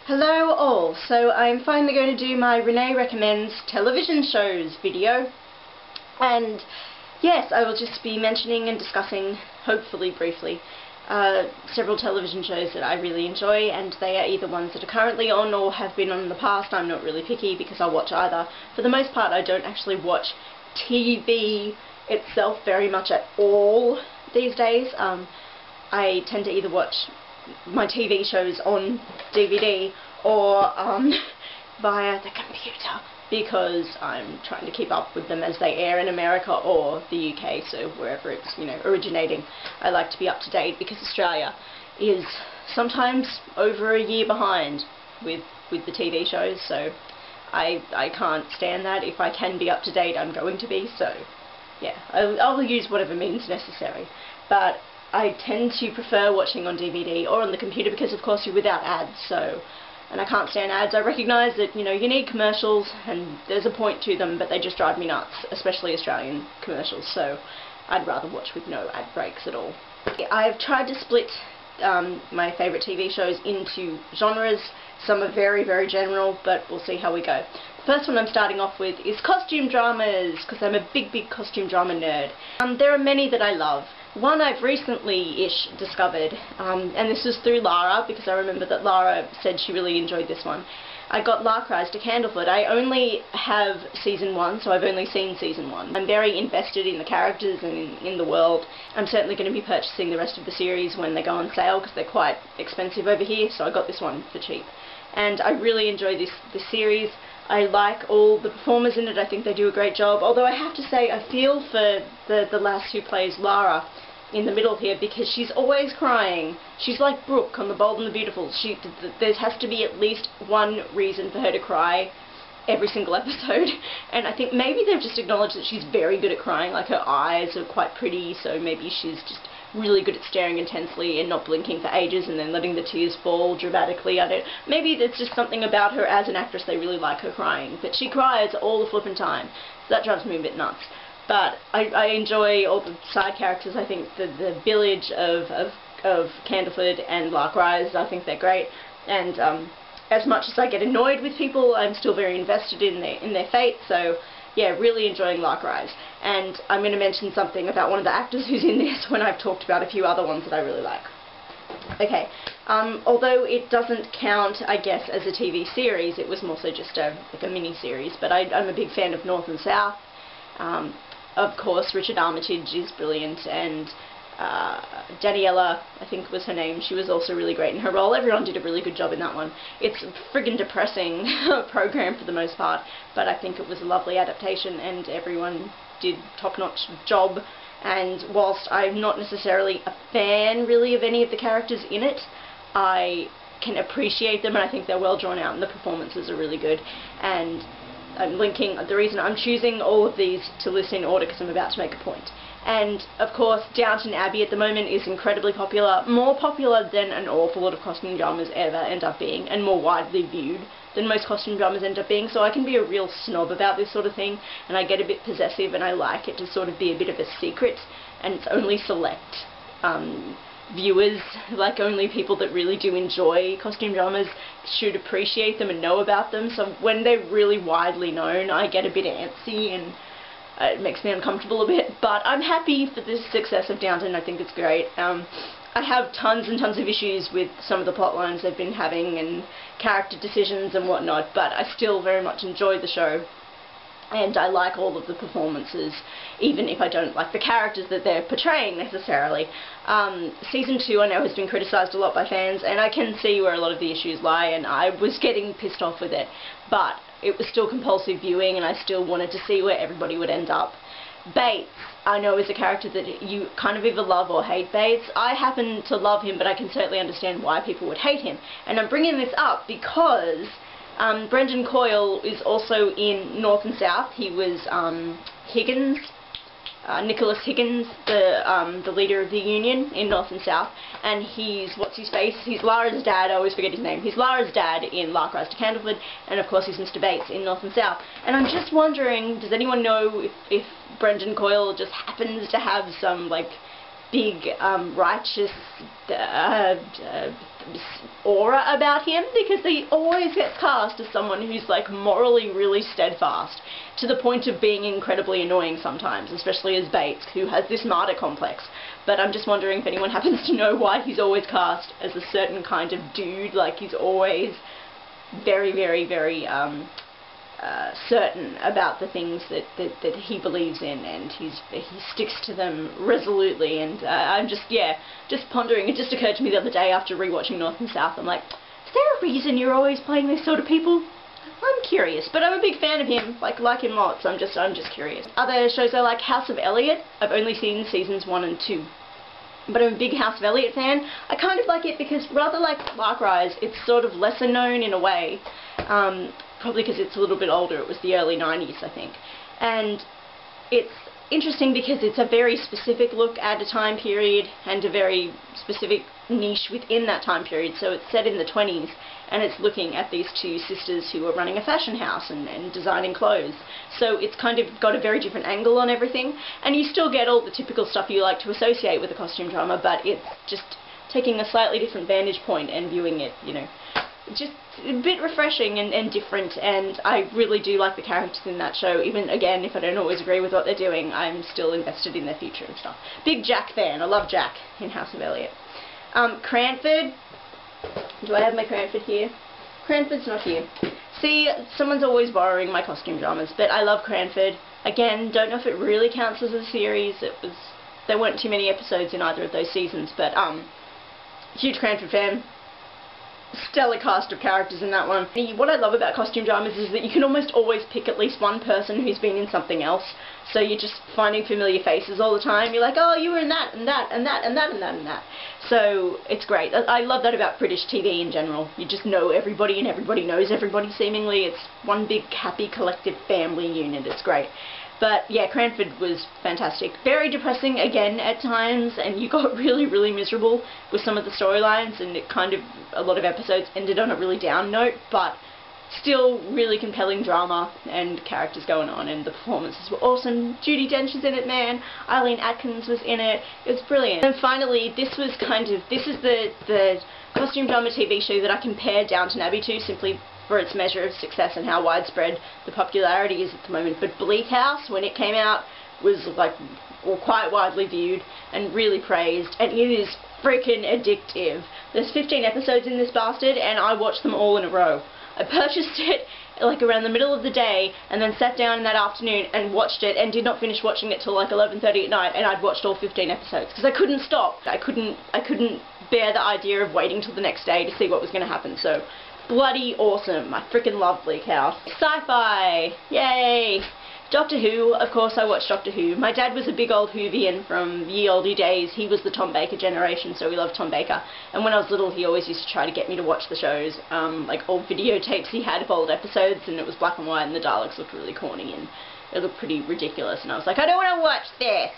Hello all, so I'm finally going to do my Renee Recommends Television Shows video, and yes, I will just be mentioning and discussing, hopefully briefly, several television shows that I really enjoy, and they are either ones that are currently on or have been on in the past. I'm not really picky because I'll watch either. For the most part, I don't actually watch TV itself very much at all these days. I tend to either watch my TV shows on DVD or via the computer, because I'm trying to keep up with them as they air in America or the UK, so wherever it's, originating. I like to be up to date because Australia is sometimes over a year behind with the TV shows, so I can't stand that. If I can be up to date, I'm going to be, so yeah, I'll use whatever means necessary. But I tend to prefer watching on DVD or on the computer because, of course, you're without ads, and I can't stand ads. I recognise that, you need commercials, and there's a point to them, but they just drive me nuts, especially Australian commercials, so I'd rather watch with no ad breaks at all. I've tried to split my favourite TV shows into genres. Some are very, very general, but we'll see how we go. The first one I'm starting off with is costume dramas, because I'm a big, big costume drama nerd. There are many that I love. One I've recently-ish discovered, and this was through Lara, because I remember that Lara said she really enjoyed this one. I got Lark Rise to Candlefoot. I only have Season 1, so I've only seen Season 1. I'm very invested in the characters and in the world. I'm certainly going to be purchasing the rest of the series when they go on sale, because they're quite expensive over here, so I got this one for cheap. And I really enjoy this series. I like all the performers in it. I think they do a great job, although I have to say I feel for the lass who plays Lara in the middle here, because she's always crying. She's like Brooke on The Bold and the Beautiful. There has to be at least one reason for her to cry every single episode, and I think maybe they've just acknowledged that she's very good at crying. Like, her eyes are quite pretty, so maybe she's just really good at staring intensely and not blinking for ages and then letting the tears fall dramatically. Maybe it's just something about her as an actress. They really like her crying, but she cries all the flippin' time, so that drives me a bit nuts. But I enjoy all the side characters. I think the village of Candlefoot and Lark Rise, I think they're great, and as much as I get annoyed with people, I'm still very invested in their fate, so yeah, really enjoying Lark Rise. And I'm going to mention something about one of the actors who's in this when I've talked about a few other ones that I really like. Okay, although it doesn't count, I guess, as a TV series, it was more so just like a mini-series, but I'm a big fan of North and South. Of course, Richard Armitage is brilliant, and Daniela, I think was her name, she was also really great in her role. Everyone did a really good job in that one. It's a friggin' depressing program for the most part, but I think it was a lovely adaptation, and everyone did top-notch job. And whilst I'm not necessarily a fan, really, of any of the characters in it, I can appreciate them, and I think they're well drawn out, and the performances are really good. And I'm linking, the reason I'm choosing all of these to list in order, because I'm about to make a point. And, of course, Downton Abbey at the moment is incredibly popular, more popular than an awful lot of costume dramas ever end up being, and more widely viewed than most costume dramas end up being, so I can be a real snob about this sort of thing, and I get a bit possessive, and I like it to sort of be a bit of a secret, and it's only select viewers, like only people that really do enjoy costume dramas should appreciate them and know about them. So when they're really widely known, I get a bit antsy, and it makes me uncomfortable a bit, but I'm happy for the success of Downton. I think it's great. I have tons and tons of issues with some of the plot lines they've been having and character decisions and whatnot, but I still very much enjoy the show. And I like all of the performances, even if I don't like the characters that they're portraying necessarily. Season 2, I know, has been criticised a lot by fans, and I can see where a lot of the issues lie, and I was getting pissed off with it. But it was still compulsive viewing, and I still wanted to see where everybody would end up. Bates, I know, is a character that you kind of either love or hate Bates. I happen to love him, but I can certainly understand why people would hate him. And I'm bringing this up because Brendan Coyle is also in North and South. He was Higgins, Nicholas Higgins, the leader of the Union in North and South, and he's, what's-his-face, he's Lara's dad. I always forget his name. He's Lara's dad in Lark Rise to Candlefoot, and of course he's Mr. Bates in North and South. And I'm just wondering, does anyone know if Brendan Coyle just happens to have some, like, big, righteous aura about him, because he always gets cast as someone who's like morally really steadfast, to the point of being incredibly annoying sometimes, especially as Bates, who has this martyr complex. But I'm just wondering if anyone happens to know why he's always cast as a certain kind of dude. Like, he's always very, very, very certain about the things that he believes in, and he sticks to them resolutely. And I'm just pondering. It just occurred to me the other day after rewatching North and South. I'm like, is there a reason you're always playing these sort of people? I'm curious, but I'm a big fan of him. Like him lots. I'm just curious. Other shows I like, House of Elliot. I've only seen seasons 1 and 2. But I'm a big House of Elliot fan. I kind of like it because, rather like Dark Rise, it's sort of lesser known in a way. Probably because it's a little bit older. It was the early 90s, I think. And it's interesting because it's a very specific look at a time period and a very specific niche within that time period. So it's set in the 20s, and it's looking at these two sisters who are running a fashion house and designing clothes. So it's kind of got a very different angle on everything, and you still get all the typical stuff you like to associate with a costume drama, but it's just taking a slightly different vantage point and viewing it, you know, just a bit refreshing and different. And I really do like the characters in that show. Even, again, if I don't always agree with what they're doing, I'm still invested in their future and stuff. Big Jack fan. I love Jack in House of Elliot. Cranford. Do I have my Cranford here? Cranford's not here. See, someone's always borrowing my costume dramas, but I love Cranford. Again, don't know if it really counts as a series. There weren't too many episodes in either of those seasons, but huge Cranford fan. Stellar cast of characters in that one. What I love about costume dramas is that you can almost always pick at least one person who's been in something else. So you're just finding familiar faces all the time. You're like, oh, you were in that, and that, and that, and that, and that, and that. So it's great. I love that about British TV in general. You just know everybody, and everybody knows everybody, seemingly. It's one big, happy, collective family unit. It's great. But yeah, Cranford was fantastic. Very depressing again at times, and you got really, really miserable with some of the storylines, and it kind of, a lot of episodes ended on a really down note, but still really compelling drama and characters going on, and the performances were awesome. Judi Dench is in it, man. Eileen Atkins was in it. It was brilliant. And finally, this is the costume drama TV show that I compare Downton Abbey to, simply for its measure of success and how widespread the popularity is at the moment. But Bleak House, when it came out, was like quite widely viewed and really praised, and it is freaking addictive. There's 15 episodes in this bastard, and I watched them all in a row. I purchased it like around the middle of the day, and then sat down in that afternoon and watched it, and did not finish watching it till like 11:30 at night, and I'd watched all 15 episodes because I couldn't stop. I couldn't bear the idea of waiting till the next day to see what was going to happen. So bloody awesome. I freaking love Bleak House. Sci-fi! Yay! Doctor Who, of course I watched Doctor Who. My dad was a big old Whovian from ye olde days. He was the Tom Baker generation, so we loved Tom Baker. And when I was little, he always used to try to get me to watch the shows, like old videotapes he had of old episodes, and it was black and white, and the Daleks looked really corny, and it looked pretty ridiculous, and I was like, I don't want to watch this!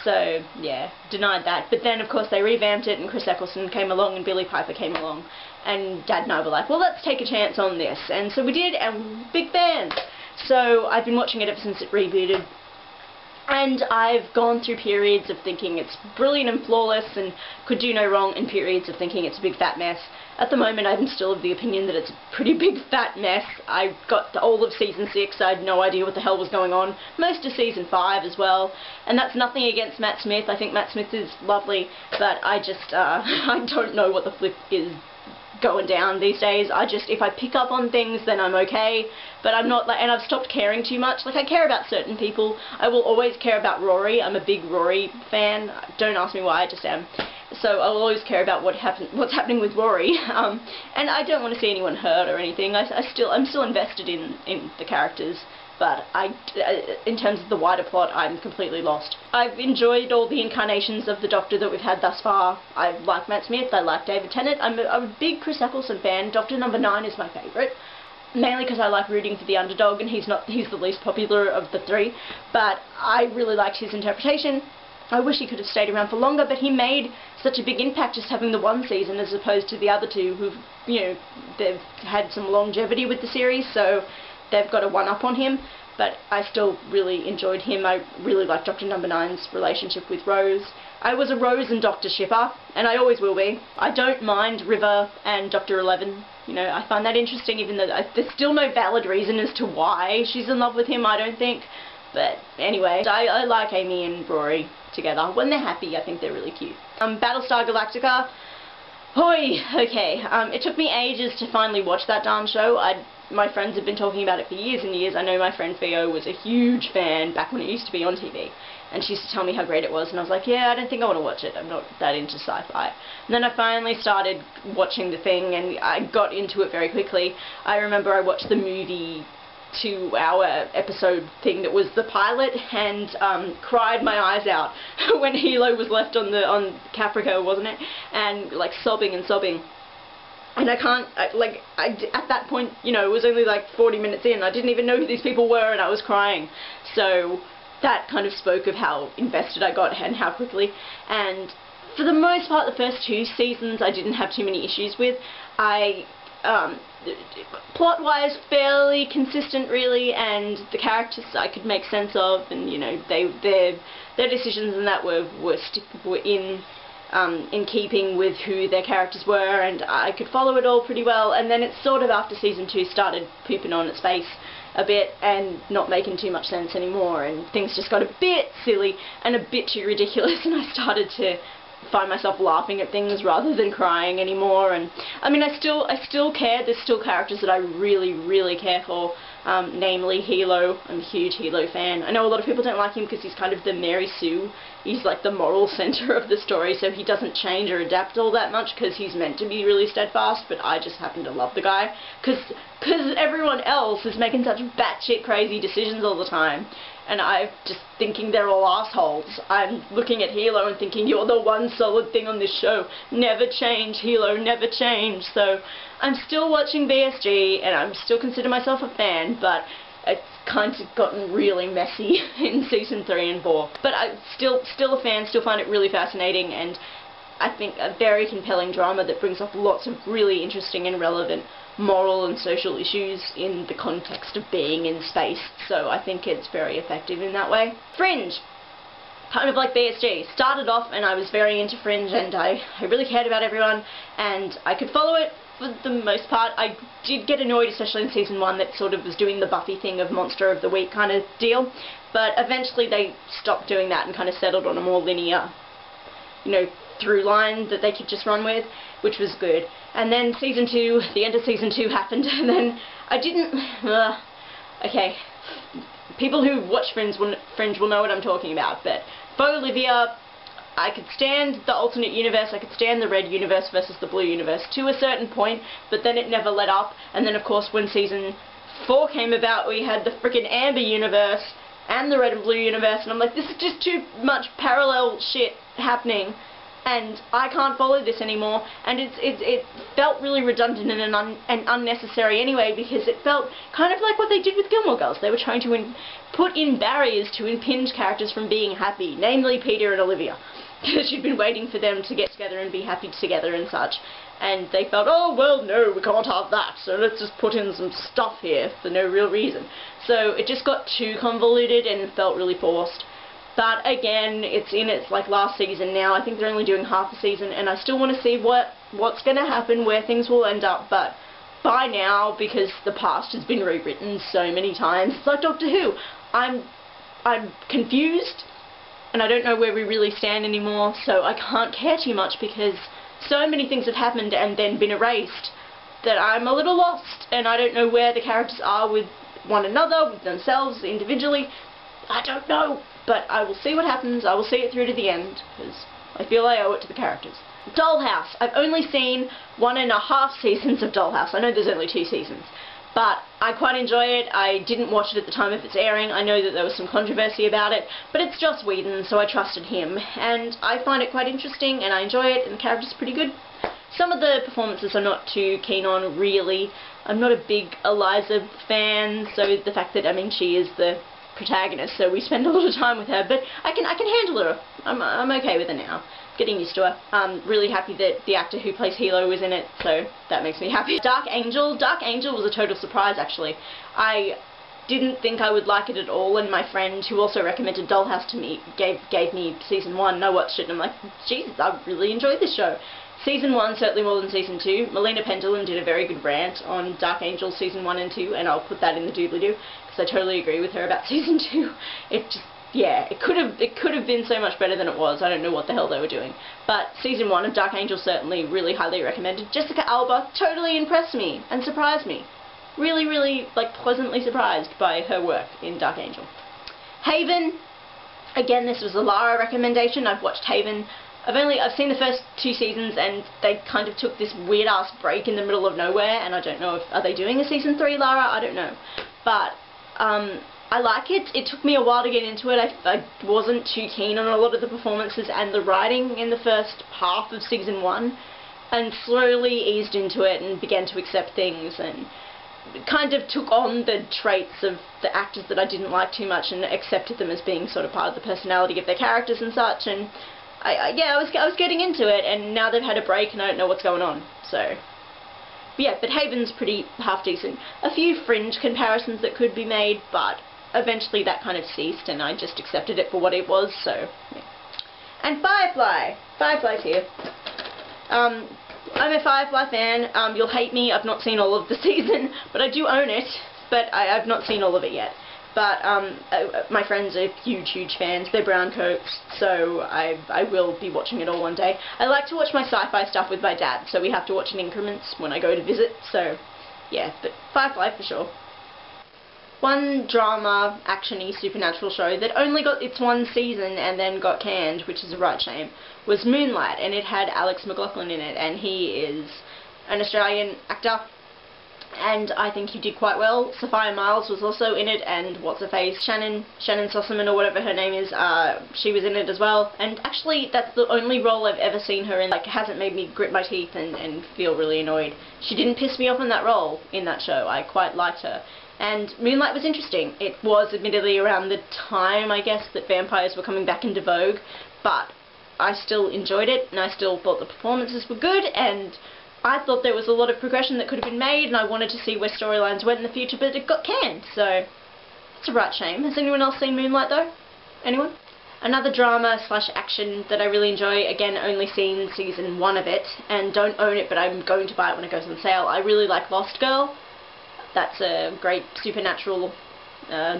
So, yeah, denied that. But then, of course, they revamped it, and Chris Eccleston came along, and Billie Piper came along, and Dad and I were like, well, let's take a chance on this. And so we did, and we're big fans. So I've been watching it ever since it rebooted, and I've gone through periods of thinking it's brilliant and flawless and could do no wrong, and periods of thinking it's a big fat mess. At the moment, I'm still of the opinion that it's a pretty big fat mess. I got all of season 6, I had no idea what the hell was going on. Most of season 5 as well, and that's nothing against Matt Smith. I think Matt Smith is lovely, but I just, I don't know what the flip is going down these days. If I pick up on things, then I'm okay, but I'm not, like, and I've stopped caring too much. Like, I care about certain people. I will always care about Rory. I'm a big Rory fan. Don't ask me why, I just am. So I'll always care about what's happening with Rory, and I don't want to see anyone hurt or anything. I'm still invested in the characters, but in terms of the wider plot, I'm completely lost. I've enjoyed all the incarnations of the Doctor that we've had thus far. I like Matt Smith, I like David Tennant. I'm a big Chris Eccleston fan. Doctor Number 9 is my favourite, mainly because I like rooting for the underdog, and he's the least popular of the three, but I really liked his interpretation. I wish he could have stayed around for longer, but he made such a big impact just having the one season as opposed to the other two who've, you know, they've had some longevity with the series, so they've got a one-up on him. But I still really enjoyed him. I really liked Dr. Number 9's relationship with Rose. I was a Rose and Doctor shipper, and I always will be. I don't mind River and Dr. 11. You know, I find that interesting, even though there's still no valid reason as to why she's in love with him, I don't think. But anyway, I like Amy and Rory together. When they're happy, I think they're really cute. Battlestar Galactica. Hoi! Okay, it took me ages to finally watch that darn show. My friends have been talking about it for years and years. I know my friend Theo was a huge fan back when it used to be on TV. And she used to tell me how great it was, and I was like, yeah, I don't think I want to watch it. I'm not that into sci-fi. And then I finally started watching the thing, and I got into it very quickly. I remember I watched the movie 2-hour episode thing that was the pilot, and cried my eyes out when Hilo was left on Caprica, wasn't it? And like sobbing and sobbing. And at that point, you know, it was only like 40 minutes in. I didn't even know who these people were, and I was crying. So that kind of spoke of how invested I got and how quickly. And for the most part, the first 2 seasons I didn't have too many issues with. Plot-wise, fairly consistent, really, and the characters I could make sense of, and you know, their decisions and that were in keeping with who their characters were, and I could follow it all pretty well. And then it's sort of after season 2 started pooping on its face a bit and not making too much sense anymore, and things just got a bit silly and a bit too ridiculous, and I started to find myself laughing at things rather than crying anymore. And I mean, I still care. There's still characters that I really care for, namely Hilo. I'm a huge Hilo fan. I know a lot of people don't like him because he's kind of the Mary Sue. He's like the moral center of the story, so he doesn't change or adapt all that much because he's meant to be really steadfast, but I just happen to love the guy because everyone else is making such batshit crazy decisions all the time. And I'm just thinking they're all assholes. I'm looking at Hilo and thinking, you're the one solid thing on this show. Never change, Hilo, never change. So I'm still watching BSG, and I still consider myself a fan, but it's kind of gotten really messy in season 3 and 4. But I'm still a fan, still find it really fascinating, and I think a very compelling drama that brings up lots of really interesting and relevant moral and social issues in the context of being in space, so I think it's very effective in that way. Fringe, kind of like BSG, started off and I was very into Fringe, and I really cared about everyone, and I could follow it for the most part. I did get annoyed, especially in season 1, that sort of was doing the Buffy thing of Monster of the Week kind of deal, but eventually they stopped doing that and kind of settled on a more linear, you know, through line that they could just run with, which was good. And then season 2, the end of season 2 happened, and then I didn't, okay, people who watch Fringe will know what I'm talking about, but Bo Olivia, I could stand the alternate universe, I could stand the red universe versus the blue universe to a certain point, but then it never let up. And then of course when season 4 came about, we had the frickin' Amber universe and the red and blue universe, and I'm like, this is just too much parallel shit happening, and I can't follow this anymore. And it felt really redundant and unnecessary anyway, because it felt kind of like what they did with Gilmore Girls. They were trying to put in barriers to impinge characters from being happy, namely Peter and Olivia, because you'd been waiting for them to get together and be happy together and such, and they felt, oh well, no, we can't have that, so let's just put in some stuff here for no real reason. So it just got too convoluted and felt really forced. But again, it's in its like last season now. I think they're only doing half a season, and I still want to see what's going to happen, where things will end up. But by now, because the past has been rewritten so many times, it's like Doctor Who. I'm confused, and I don't know where we really stand anymore, so I can't care too much because so many things have happened and then been erased that I'm a little lost, and I don't know where the characters are with one another, with themselves, individually. I don't know. But I will see what happens. I will see it through to the end, because I feel I owe it to the characters. Dollhouse. I've only seen 1.5 seasons of Dollhouse. I know there's only 2 seasons. But I quite enjoy it. I didn't watch it at the time of its airing. I know that there was some controversy about it, but it's Joss Whedon, so I trusted him. And I find it quite interesting, and I enjoy it, and the character's pretty good. Some of the performances I'm not too keen on, really. I'm not a big Eliza fan, so the fact that, I mean, she is the protagonist, so we spend a lot of time with her, but I can handle her. I'm okay with her now. Getting used to her. I'm really happy that the actor who plays Hilo was in it, so that makes me happy. Dark Angel. Dark Angel was a total surprise, actually. I didn't think I would like it at all, and my friend, who also recommended Dollhouse to me, gave me season 1, and I watched it, and I'm like, Jesus, I really enjoyed this show. Season 1, certainly more than season 2. Melina Pendulum did a very good rant on Dark Angel season 1 and 2, and I'll put that in the doobly-doo, because I totally agree with her about season 2. It just, yeah, it could have been so much better than it was. I don't know what the hell they were doing. But season 1 of Dark Angel, certainly really highly recommended. Jessica Alba totally impressed me and surprised me. Really, really, like, pleasantly surprised by her work in Dark Angel. Haven, again, this was a Lara recommendation. I've watched Haven. I've seen the first 2 seasons, and they kind of took this weird-ass break in the middle of nowhere, and I don't know if, are they doing a season 3, Lara? I don't know. But, I like it. It took me a while to get into it. I wasn't too keen on a lot of the performances and the writing in the first half of season 1, and slowly eased into it and began to accept things, and kind of took on the traits of the actors that I didn't like too much and accepted them as being sort of part of the personality of their characters and such, and I was getting into it, and now they've had a break and I don't know what's going on, so. But yeah, but Haven's pretty half-decent. A few fringe comparisons that could be made, but eventually that kind of ceased and I just accepted it for what it was, so. Yeah. And Firefly! Firefly's here. I'm a Firefly fan. You'll hate me, I've not seen all of the season, but I do own it, but I've not seen all of it yet. But my friends are huge fans. They're brown coats, so I will be watching it all one day. I like to watch my sci-fi stuff with my dad, so we have to watch in increments when I go to visit, so yeah, but Firefly for sure. One drama, action-y, supernatural show that only got its 1 season and then got canned, which is a right shame, was Moonlight, and it had Alex McLaughlin in it, and he is an Australian actor, and I think he did quite well. Sophia Myles was also in it, and what's-her-face, Shannon Sossaman, or whatever her name is, she was in it as well, and actually that's the only role I've ever seen her in, like, it hasn't made me grit my teeth and feel really annoyed. She didn't piss me off in that role, in that show. I quite liked her. And Moonlight was interesting. It was admittedly around the time, I guess, that vampires were coming back into vogue, but I still enjoyed it, and I still thought the performances were good, and I thought there was a lot of progression that could have been made, and I wanted to see where storylines went in the future, but it got canned, so it's a right shame. Has anyone else seen Moonlight, though? Anyone? Another drama/action that I really enjoy, again, only seen season 1 of it, and don't own it, but I'm going to buy it when it goes on sale. I really like Lost Girl. That's a great supernatural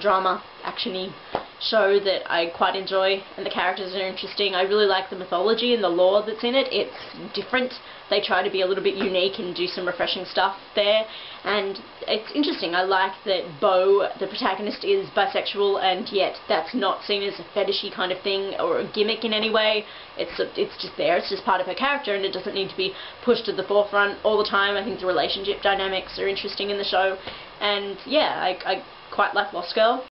drama, action-y show that I quite enjoy, and the characters are interesting. I really like the mythology and the lore that's in it. It's different. They try to be a little bit unique and do some refreshing stuff there, and it's interesting. I like that Beau, the protagonist, is bisexual, and yet that's not seen as a fetishy kind of thing or a gimmick in any way. It's just there. It's just part of her character, and it doesn't need to be pushed to the forefront all the time. I think the relationship dynamics are interesting in the show, and yeah, I quite like Lost Girl.